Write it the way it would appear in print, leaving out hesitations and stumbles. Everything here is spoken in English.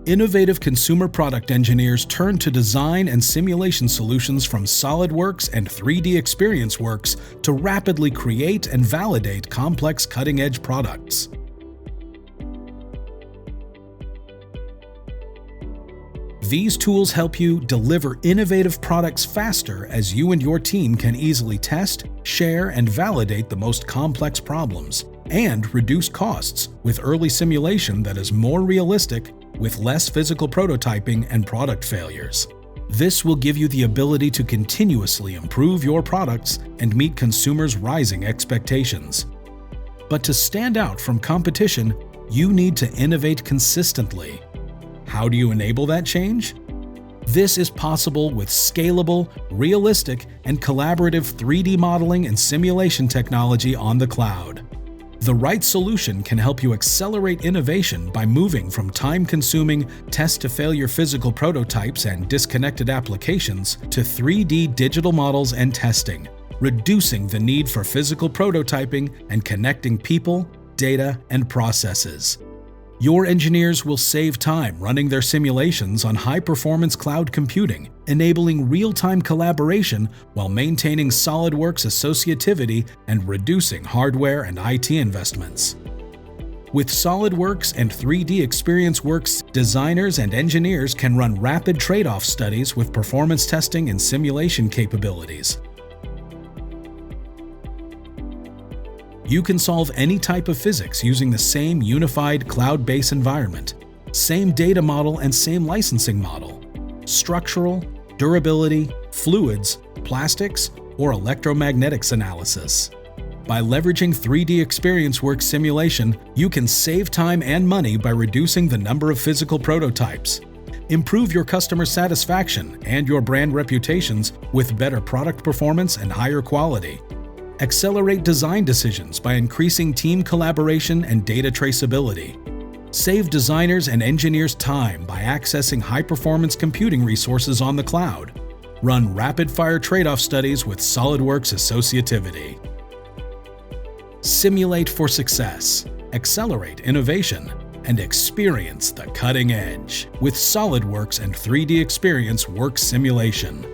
Innovative consumer product engineers turn to design and simulation solutions from SolidWorks and 3D Experience Works to rapidly create and validate complex cutting-edge products. These tools help you deliver innovative products faster as you and your team can easily test, share, and validate the most complex problems, and reduce costs with early simulation that is more realistic with less physical prototyping and product failures. This will give you the ability to continuously improve your products and meet consumers' rising expectations. But to stand out from competition, you need to innovate consistently. How do you enable that change? This is possible with scalable, realistic, and collaborative 3D modeling and simulation technology on the cloud. The right solution can help you accelerate innovation by moving from time-consuming, test-to-failure physical prototypes and disconnected applications to 3D digital models and testing, reducing the need for physical prototyping and connecting people, data, and processes. Your engineers will save time running their simulations on high-performance cloud computing, enabling real-time collaboration while maintaining SolidWorks associativity and reducing hardware and IT investments. With SolidWorks and 3D Experience Works, designers and engineers can run rapid trade-off studies with performance testing and simulation capabilities. You can solve any type of physics using the same unified cloud-based environment, same data model and same licensing model, structural, durability, fluids, plastics, or electromagnetics analysis. By leveraging 3D Experience Works simulation, you can save time and money by reducing the number of physical prototypes, improve your customer satisfaction and your brand reputations with better product performance and higher quality, accelerate design decisions by increasing team collaboration and data traceability, save designers and engineers time by accessing high-performance computing resources on the cloud, run rapid-fire trade-off studies with SolidWorks associativity. Simulate for success, accelerate innovation, and experience the cutting edge with SolidWorks and 3D Experience Works simulation.